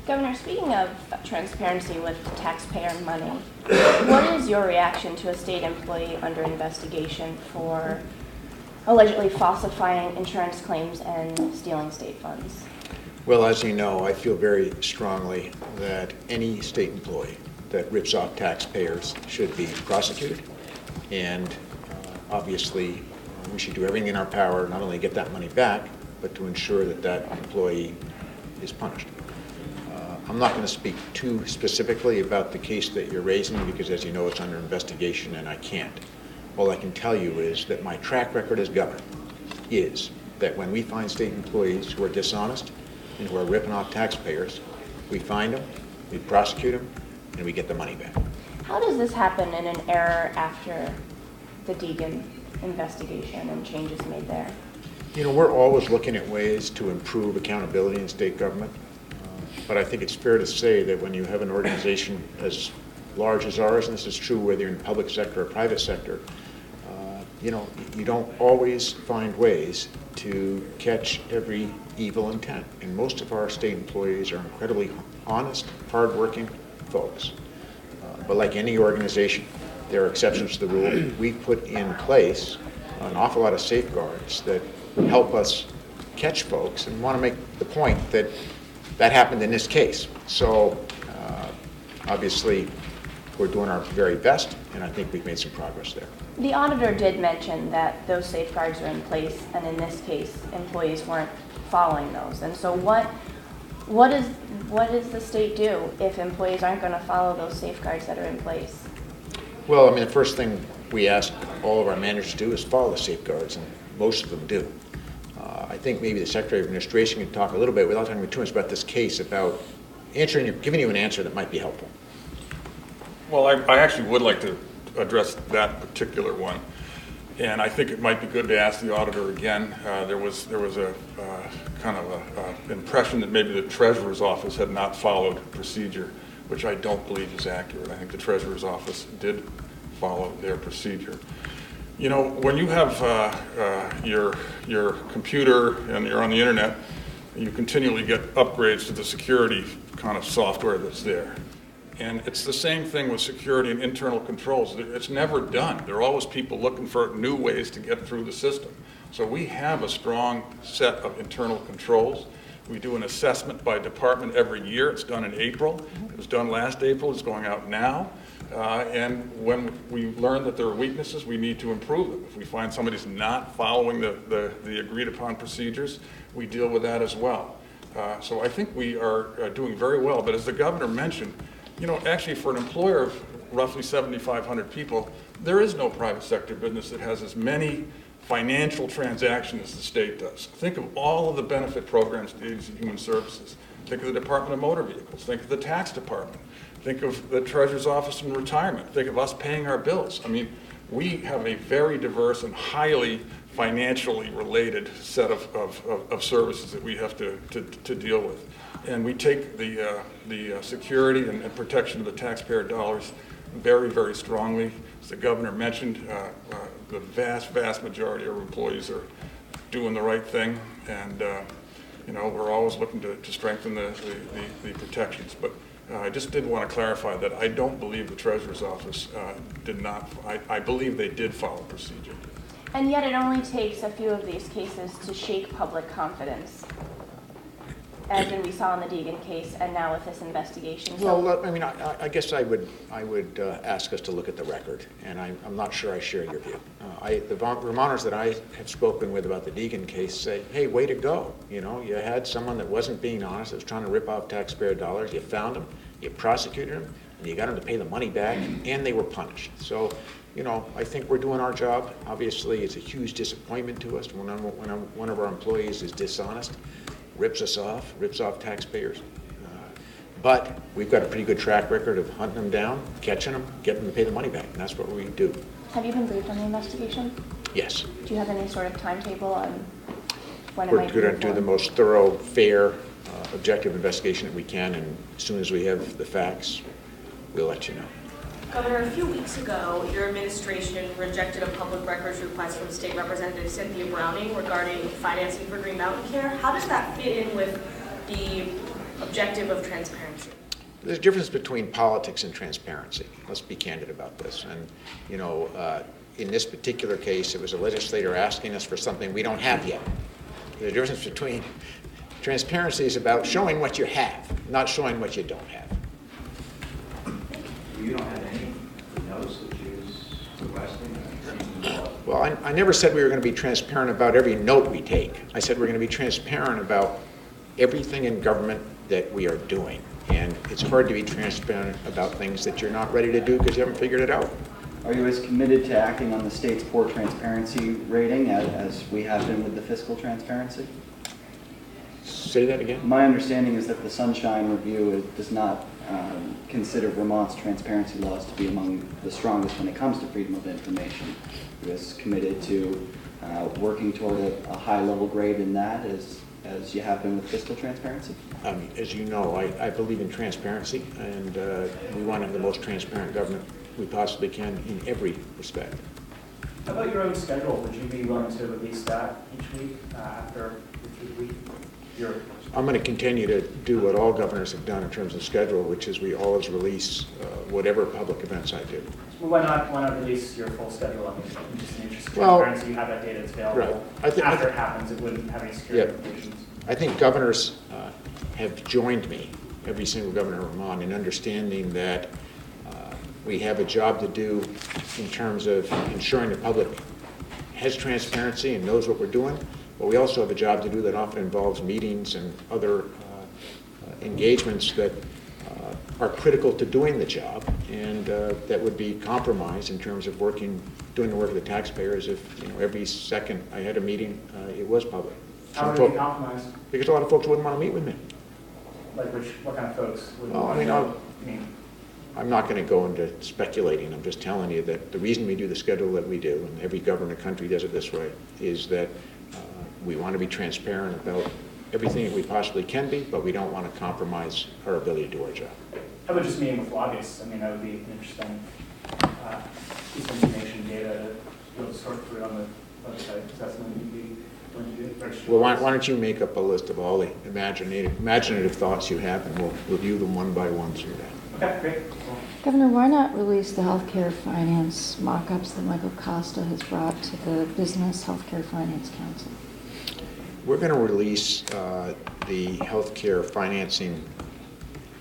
Governor, speaking of transparency with taxpayer money, what is your reaction to a state employee under investigation for allegedly falsifying insurance claims and stealing state funds? Well, as you know, I feel very strongly that any state employee that rips off taxpayers should be prosecuted. And obviously, we should do everything in our power not only to get that money back, but to ensure that that employee is punished. I'm not going to speak too specifically about the case that you're raising because, as you know, it's under investigation and I can't. All I can tell you is that my track record as governor is that when we find state employees who are dishonest and who are ripping off taxpayers, we find them, we prosecute them, and we get the money back. How does this happen in an era after the Deegan investigation and changes made there? You know, we're always looking at ways to improve accountability in state government. But I think it's fair to say that when you have an organization as large as ours, and this is true whether you're in the public sector or private sector, you know, you don't always find ways to catch every evil intent. And most of our state employees are incredibly honest, hardworking folks. But like any organization, there are exceptions to the rule. We've put in place an awful lot of safeguards that help us catch folks, and want to make the point that that happened in this case. So obviously we're doing our very best, and I think we've made some progress there. The auditor did mention that those safeguards are in place, and in this case, employees weren't following those. And so what does the state do if employees aren't going to follow those safeguards that are in place? Well, I mean, the first thing we ask all of our managers to do is follow the safeguards, and most of them do. I think maybe the Secretary of Administration can talk a little bit, without talking too much about this case, about giving you an answer that might be helpful. Well, I actually would like to address that particular one, and I think it might be good to ask the auditor again. There was a kind of a impression that maybe the Treasurer's Office had not followed procedure, which I don't believe is accurate. I think the Treasurer's Office did follow their procedure. You know, when you have your computer and you're on the internet, you continually get upgrades to the security kind of software that's there. And it's the same thing with security and internal controls. It's never done. There are always people looking for new ways to get through the system. So we have a strong set of internal controls. We do an assessment by department every year. It's done in April. It was done last April. It's going out now. And when we learn that there are weaknesses, we need to improve them. If we find somebody's not following the agreed upon procedures, we deal with that as well. So I think we are doing very well. But as the governor mentioned, you know, actually for an employer of roughly 7,500 people, there is no private sector business that has as many financial transactions as the state does. Think of all of the benefit programs to Agency of Human Services. Think of the Department of Motor Vehicles. Think of the Tax Department. Think of the Treasurer's Office in retirement. Think of us paying our bills. I mean, we have a very diverse and highly financially related set of services that we have to deal with. And we take the security and protection of the taxpayer dollars very, very strongly. As the governor mentioned, the vast majority of our employees are doing the right thing. And you know, we're always looking to strengthen the protections. But I just did want to clarify that I don't believe the Treasurer's Office did not. I believe they did follow procedure. And yet it only takes a few of these cases to shake public confidence, as in we saw in the Deegan case and now with this investigation. Well, I mean, I guess I would ask us to look at the record, and I'm not sure I share your view. The Vermonters that I have spoken with about the Deegan case say, hey, way to go. You know, you had someone that wasn't being honest, that was trying to rip off taxpayer dollars, you found him, you prosecuted him, and you got him to pay the money back, and they were punished. So, you know, I think we're doing our job. Obviously, it's a huge disappointment to us when one of our employees is dishonest, rips off taxpayers. But we've got a pretty good track record of hunting them down, catching them, getting them to pay the money back, and that's what we do. Have you been briefed on the investigation? Yes. Do you have any sort of timetable on when it We're might be going to do the most thorough, fair, objective investigation that we can, and as soon as we have the facts, we'll let you know. Governor, a few weeks ago, your administration rejected a public records request from State Representative Cynthia Browning regarding financing for Green Mountain Care. How does that fit in with the objective of transparency? There's a difference between politics and transparency. Let's be candid about this. And, you know, in this particular case, it was a legislator asking us for something we don't have yet. The difference between transparency is about showing what you have, not showing what you don't have. You don't have any notes that you was requesting? Well, I never said we were going to be transparent about every note we take. I said we're going to be transparent about everything in government that we are doing. And it's hard to be transparent about things that you're not ready to do because you haven't figured it out. Are you as committed to acting on the state's poor transparency rating as we have been with the fiscal transparency? Say that again? My understanding is that the Sunshine Review does not consider Vermont's transparency laws to be among the strongest when it comes to freedom of information. Are you as committed to working toward a high-level grade in that as you have been with fiscal transparency? As you know, I believe in transparency, and we want to have the most transparent government we possibly can in every respect. How about your own schedule? Would you be willing to release that each week after the week? I'm going to continue to do what all governors have done in terms of schedule, which is we always release whatever public events I do. Well, why not release your full schedule? I mean, just in the interest of Well, transparency, you have that data that's available. Right. After it happens, it wouldn't have any security Yeah. implications. I think governors have joined me, every single governor of Vermont, in understanding that we have a job to do in terms of ensuring the public has transparency and knows what we're doing, but we also have a job to do that often involves meetings and other engagements that are critical to doing the job, and that would be compromised in terms of doing the work of the taxpayers if, you know, every second I had a meeting, it was public. How would it be compromised? Because a lot of folks wouldn't want to meet with me. Like what kind of folks would Well, want I to mean, know? I'm not going to go into speculating. I'm just telling you that the reason we do the schedule that we do, and every governor in the country does it this way, is that we want to be transparent about everything that we possibly can be, but we don't want to compromise our ability to do our job. How about just meeting with lobbyists? I mean, that would be an interesting piece of information, data to be able to sort through on the website. Is that something you'd be willing to do? Well, why don't you make up a list of all the imaginative thoughts you have, and we'll review them one by one through that. Okay, great. Cool. Governor, why not release the healthcare finance mock-ups that Michael Costa has brought to the Business Healthcare Finance Council? We're going to release the healthcare financing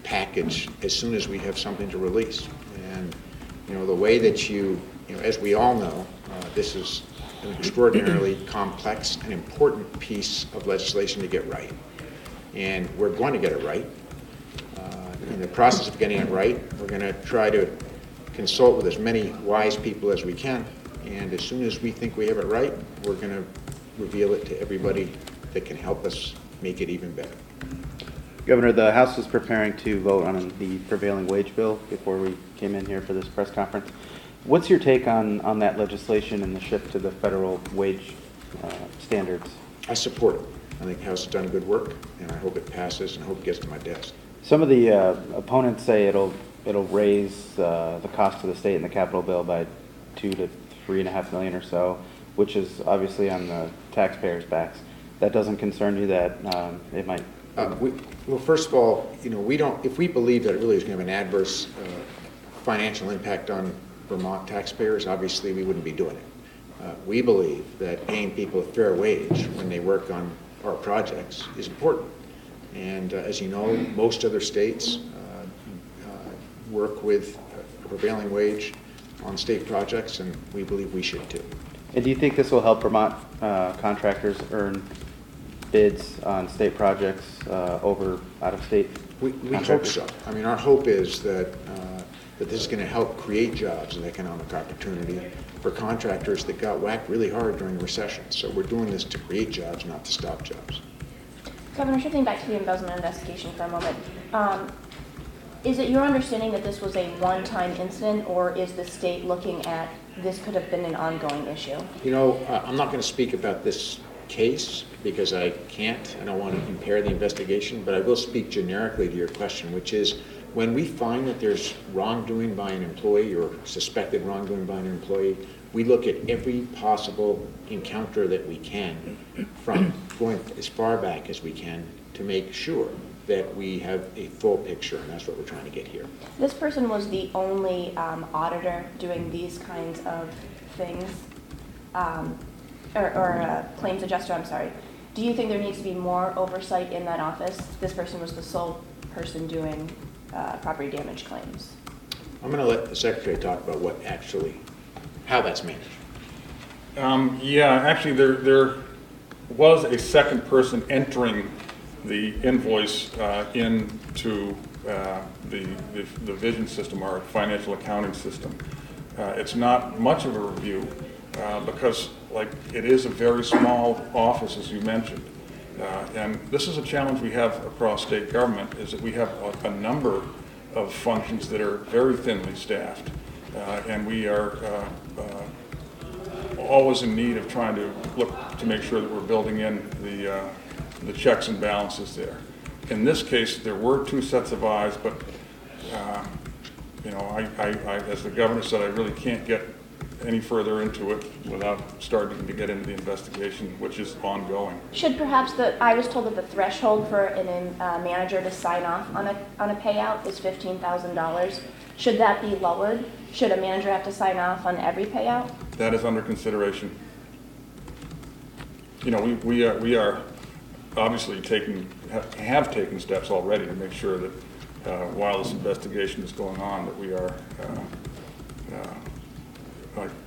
package as soon as we have something to release. And, you know, the way that as we all know, this is an extraordinarily complex and important piece of legislation to get right. And we're going to get it right. In the process of getting it right, we're going to try to consult with as many wise people as we can. And as soon as we think we have it right, we're going to reveal it to everybody that can help us make it even better. Governor, the House was preparing to vote on the prevailing wage bill before we came in here for this press conference. What's your take on that legislation and the shift to the federal wage standards? I support it. I think the House has done good work, and I hope it passes, and I hope it gets to my desk. Some of the opponents say it'll raise the cost to the state in the capital bill by $2 to $3.5 million or so, which is obviously on the taxpayers' backs. That doesn't concern you that it might? Well, first of all, you know, if we believe that it really is going to have an adverse financial impact on Vermont taxpayers, obviously we wouldn't be doing it. We believe that paying people a fair wage when they work on our projects is important. And as you know, most other states work with a prevailing wage on state projects, and we believe we should too. And do you think this will help Vermont contractors earn bids on state projects over out-of-state? We hope so. I mean, our hope is that this is going to help create jobs and economic opportunity for contractors that got whacked really hard during the recession. So we're doing this to create jobs, not to stop jobs. Governor, shifting back to the embezzlement investigation for a moment, is it your understanding that this was a one-time incident, or is the state looking at this could have been an ongoing issue? You know, I'm not going to speak about this case because I can't. I don't want to impair the investigation, but I will speak generically to your question, which is when we find that there's wrongdoing by an employee or suspected wrongdoing by an employee, we look at every possible encounter that we can from going as far back as we can to make sure that we have a full picture, and that's what we're trying to get here. This person was the only auditor doing these kinds of things, or claims adjuster, I'm sorry. Do you think there needs to be more oversight in that office? This person was the sole person doing property damage claims. I'm going to let the secretary talk about what actually, how that's managed. Yeah, actually, there was a second person entering the invoice into the vision system, our financial accounting system. It's not much of a review because, like, it is a very small office, as you mentioned. And this is a challenge we have across state government, is that we have a number of functions that are very thinly staffed. And we are always in need of trying to look to make sure that we're building in the checks and balances there. In this case, there were two sets of eyes, but you know, I, as the governor said, I really can't get any further into it without starting to get into the investigation, which is ongoing. Should perhaps I was told that the threshold for a manager to sign off on a payout is $15,000. Should that be lowered? Should a manager have to sign off on every payout? That is under consideration. You know, we are obviously have taken steps already to make sure that while this investigation is going on, that we are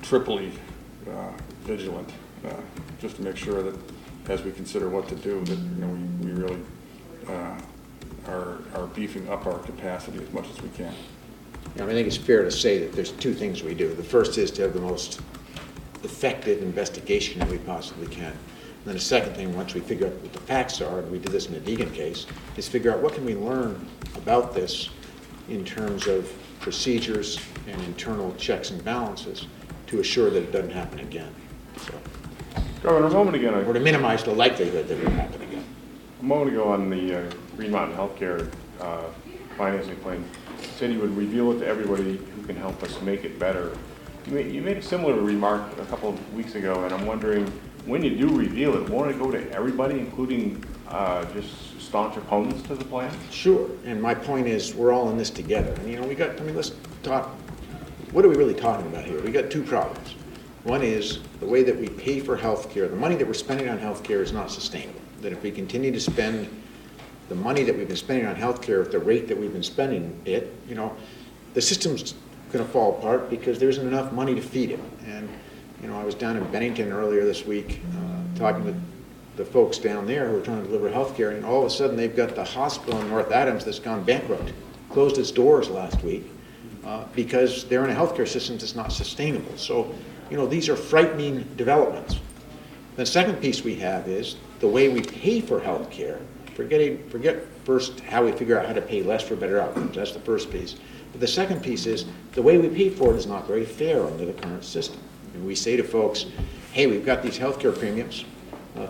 triply vigilant, just to make sure that as we consider what to do, that, you know, we really are beefing up our capacity as much as we can. I think it's fair to say that there's two things we do. The first is to have the most effective investigation that we possibly can. And then the second thing, once we figure out what the facts are, and we did this in the Deegan case, is figure out what can we learn about this in terms of procedures and internal checks and balances to assure that it doesn't happen again. So, Governor, a moment ago, or to minimize the likelihood that it will happen again. A moment ago on the Green Mountain Healthcare financing claim, you said you would reveal it to everybody who can help us make it better. You made a similar remark a couple of weeks ago, and I'm wondering, when you do reveal it, won't it go to everybody, including just staunch opponents to the plan? Sure, and my point is we're all in this together. And, you know, let's talk, what are we really talking about here? We got two problems. One is the way that we pay for health care, the money that we're spending on health care is not sustainable. That if we continue to spend the money that we've been spending on health care at the rate that we've been spending it, you know, the system's going to fall apart because there isn't enough money to feed it. And, you know, I was down in Bennington earlier this week talking with the folks down there who are trying to deliver health care, and all of a sudden they've got the hospital in North Adams that's gone bankrupt, closed its doors last week because they're in a healthcare system that's not sustainable. So, you know, these are frightening developments. The second piece we have is the way we pay for health care. Forget first how we figure out how to pay less for better outcomes. That's the first piece. But the second piece is the way we pay for it is not very fair under the current system. And we say to folks, hey, we've got these healthcare premiums.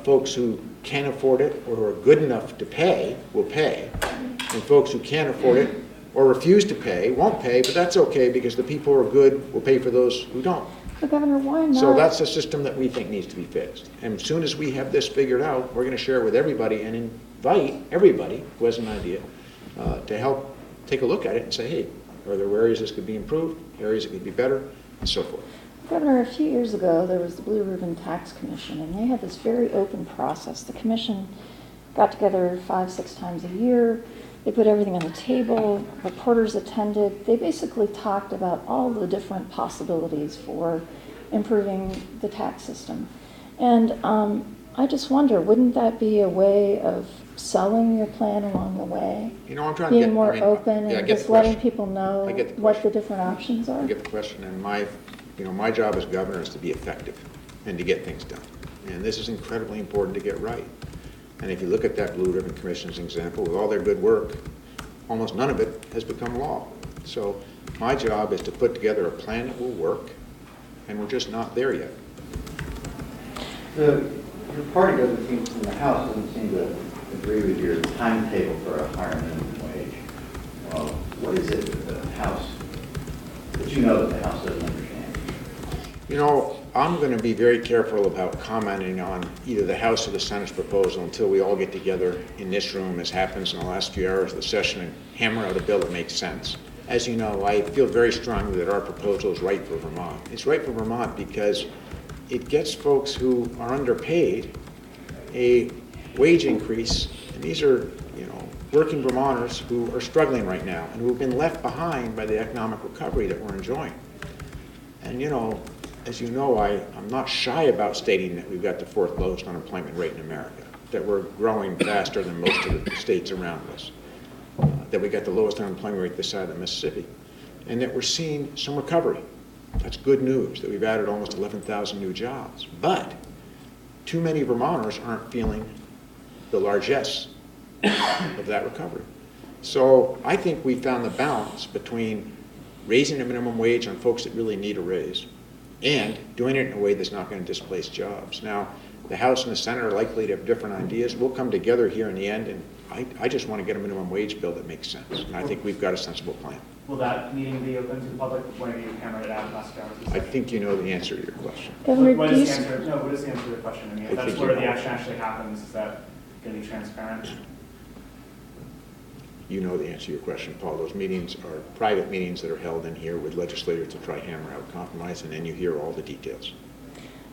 Folks who can afford it or who are good enough to pay will pay. And folks who can't afford it or refuse to pay won't pay, but that's okay because the people who are good will pay for those who don't. But Governor, why not? So that's a system that we think needs to be fixed. And as soon as we have this figured out, we're going to share it with everybody and invite everybody who has an idea to help take a look at it and say, hey, are there areas this could be improved, areas it could be better, and so forth. Governor, a few years ago, there was the Blue Ribbon Tax Commission, and they had this very open process. The commission got together 5-6 times a year. They put everything on the table. Reporters attended. They basically talked about all the different possibilities for improving the tax system. And I just wonder, wouldn't that be a way of selling your plan along the way? You know, I'm trying to being more open yeah, and just letting people know what the different options are? I get the question, and my job as governor is to be effective and to get things done. And this is incredibly important to get right. And if you look at that Blue Ribbon Commission's example, with all their good work, almost none of it has become law. So my job is to put together a plan that will work, and we're just not there yet. Your party doesn't seem, from the House, doesn't seem to agree with your timetable for a higher minimum wage. Well, what is it that the House, that you know that the House doesn't understand? You know, I'm going to be very careful about commenting on either the House or the Senate's proposal until we all get together in this room, as happens in the last few hours of the session, and hammer out a bill that makes sense. As you know, I feel very strongly that our proposal is right for Vermont. It's right for Vermont because it gets folks who are underpaid a wage increase, and these are, working Vermonters who are struggling right now and who have been left behind by the economic recovery that we're enjoying. And as you know, I'm not shy about stating that we've got the 4th lowest unemployment rate in America, that we're growing faster than most of the states around us, that we got the lowest unemployment rate this side of the Mississippi, and that we're seeing some recovery. That's good news, that we've added almost 11,000 new jobs. But too many Vermonters aren't feeling the largesse of that recovery. So I think we found the balance between raising the minimum wage on folks that really need a raise and doing it in a way that's not going to displace jobs. Now, the House and the Senate are likely to have different ideas. We'll come together here in the end, and I just want to get a minimum wage bill that makes sense. And I think we've got a sensible plan. Will that meeting be open to the public when you hammer it out last hour? I think you know the answer to your question. Governor, What do is you the answer? No, what is the answer to the question? I mean, if I that's think where you the know. action actually happens, is that going to be transparent? You know the answer to your question, Paul. Those meetings are private meetings that are held in here with legislators to try hammer out compromise, and then you hear all the details.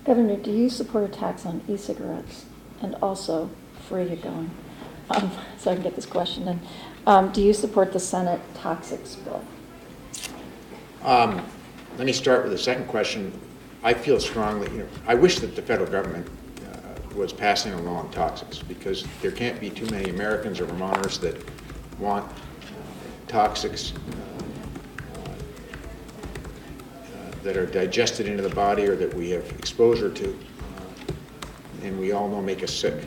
Governor, do you support a tax on e-cigarettes? And also, before you get going, so I can get this question in, do you support the Senate toxics bill? Let me start with the second question. I feel strongly, I wish that the federal government was passing along toxics, because there can't be too many Americans or Vermonters that want toxics that are digested into the body or that we have exposure to, and we all know make us sick.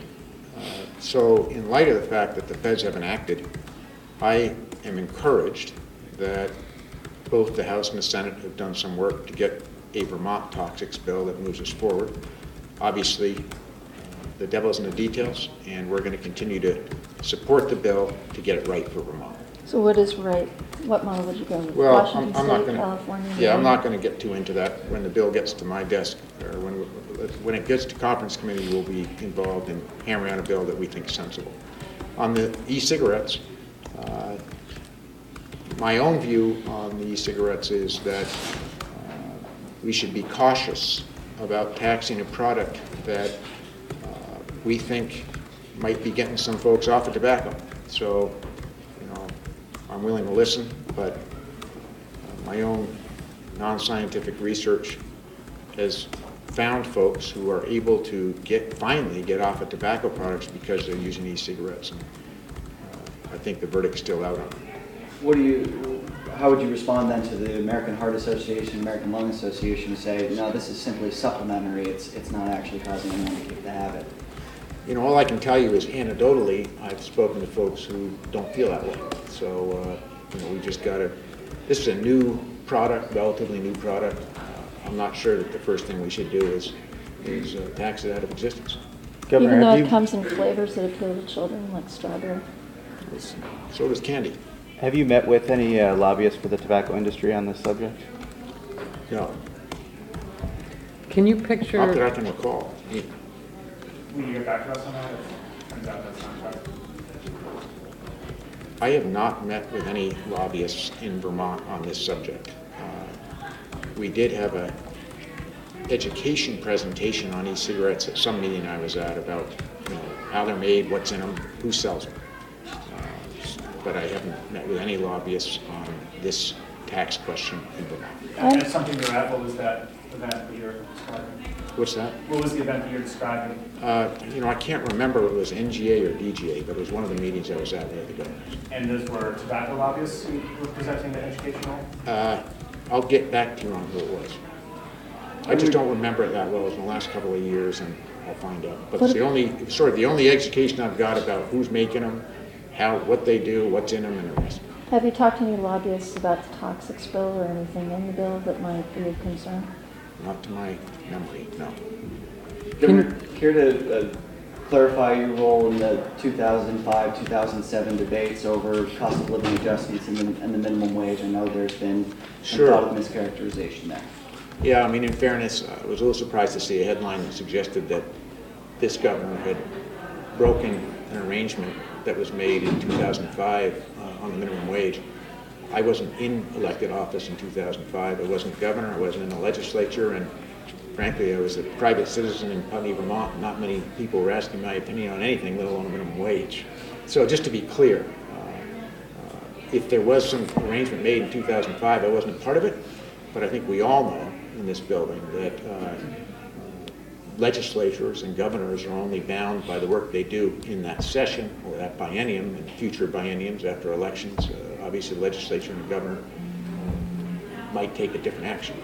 So in light of the fact that the feds haven't acted, I am encouraged that both the House and the Senate have done some work to get a Vermont toxics bill that moves us forward. Obviously, the devil's in the details, and we're going to continue to support the bill to get it right for Vermont. So what is right? What model would you go with? Well, Washington I'm not State, going to. California? Yeah, I'm not going to get too into that. When the bill gets to my desk, or when it gets to conference committee, we'll be involved in hammering out a bill that we think is sensible. On the e-cigarettes, my own view on the e-cigarettes is that we should be cautious about taxing a product that we think might be getting some folks off of tobacco. So, I'm willing to listen, but my own non-scientific research has found folks who are able to finally get off of tobacco products because they're using e-cigarettes. And I think the verdict's still out on it. How would you respond then to the American Heart Association, American Lung Association, who say, no, this is simply supplementary, it's not actually causing anyone to kick the habit? All I can tell you is anecdotally, I've spoken to folks who don't feel that way. So, we just got to, this is a new product, relatively new product. I'm not sure that the first thing we should do is tax it out of existence. Governor, Even though have it you, comes in flavors that appeal to children, like strawberry? So does candy. have you met with any lobbyists for the tobacco industry on this subject? No, Can you not that picture, I can recall. Will you get back to us on that? Turns out that's not correct. I have not met with any lobbyists in Vermont on this subject. We did have an education presentation on e-cigarettes at some meeting I was at about how they're made, what's in them, who sells them. But I haven't met with any lobbyists on this tax question in Vermont. And it's something you're at, what was that event that you're describing? What's that? What was the event that you're describing? I can't remember if it was NGA or DGA, but it was one of the meetings I was at with the governors. And those were tobacco lobbyists who were presenting the educational? I'll get back to you on who it was. I just don't remember it that well. It was in the last couple of years, and I'll find out. But it's the only education I've got about who's making them, what they do, what's in them, and the rest. Have you talked to any lobbyists about the toxics bill or anything in the bill that might be of concern? Not to my memory, no. Governor, care to clarify your role in the 2005-2007 debates over cost of living adjustments and the minimum wage? I know there's been Sure. a lot of mischaracterization there. Yeah, I mean, in fairness, I was a little surprised to see a headline that suggested that this governor had broken an arrangement that was made in 2005 on the minimum wage. I wasn't in elected office in 2005. I wasn't governor. I wasn't in the legislature. And frankly, I was a private citizen in Putney, Vermont. Not many people were asking my opinion on anything, let alone minimum wage. So just to be clear, if there was some arrangement made in 2005, I wasn't a part of it. But I think we all know in this building that legislatures and governors are only bound by the work they do in that session or that biennium and future bienniums after elections. Obviously, the legislature and the governor might take a different action.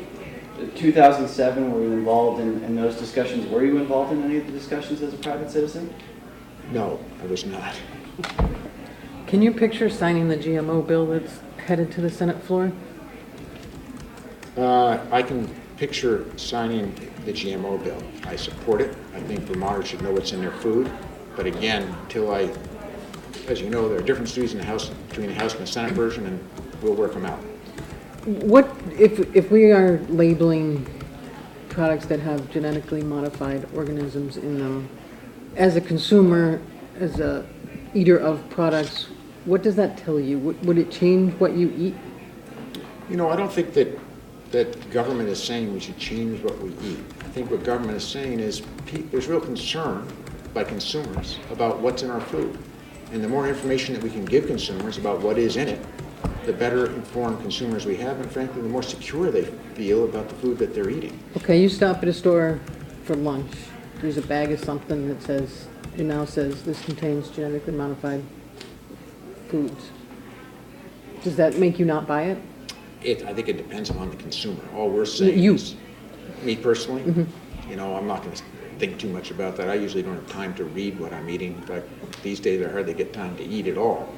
2007, were you involved in those discussions? Were you involved in any of the discussions as a private citizen? No, I was not. Can you picture signing the GMO bill that's headed to the Senate floor? I can picture signing the GMO bill. I support it. I think Vermonters should know what's in their food. But again, as you know, there are different studies in the House, between the House and the Senate version, and we'll work them out. What, if we are labeling products that have genetically modified organisms in them, as a consumer, as a eater of products, what does that tell you? Would it change what you eat? You know, I don't think that government is saying we should change what we eat. I think what government is saying is there's real concern by consumers about what's in our food. And the more information that we can give consumers about what is in it, the better informed consumers we have, and frankly, the more secure they feel about the food that they're eating. Okay, you stop at a store for lunch. There's a bag of something that says, it now says this contains genetically modified foods. Does that make you not buy it? I think it depends upon the consumer. All we're saying is, me personally, Mm-hmm. you know, I'm not going to think too much about that. I usually don't have time to read what I'm eating. In fact, these days I hardly get time to eat at all.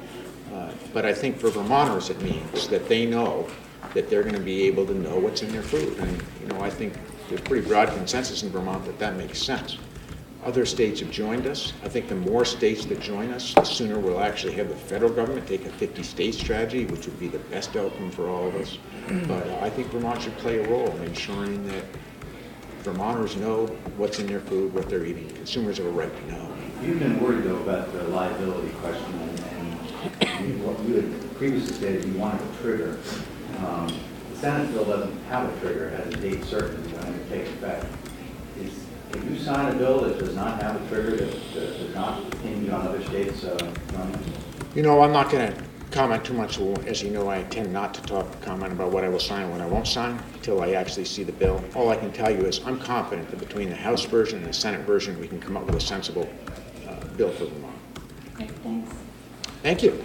But I think for Vermonters it means that they know that they're going to be able to know what's in their food. And, you know, I think there's pretty broad consensus in Vermont that that makes sense. Other states have joined us. I think the more states that join us, the sooner we'll actually have the federal government take a 50-state strategy, which would be the best outcome for all of us. But I think Vermont should play a role in ensuring that Vermonters know what's in their food, what they're eating. Consumers have a right to know. You've been worried, though, about the liability question, and what you had previously stated you wanted a trigger. The Senate bill doesn't have a trigger. It has a date certain when it takes effect. If you sign a bill that does not have a trigger, that does not hinge on other states running? You know, I'm not going to comment too much. As you know, I tend not to comment about what I will sign and what I won't sign until I actually see the bill. All I can tell you is I'm confident that between the House version and the Senate version, we can come up with a sensible bill for Vermont. Okay, thanks. Thank you.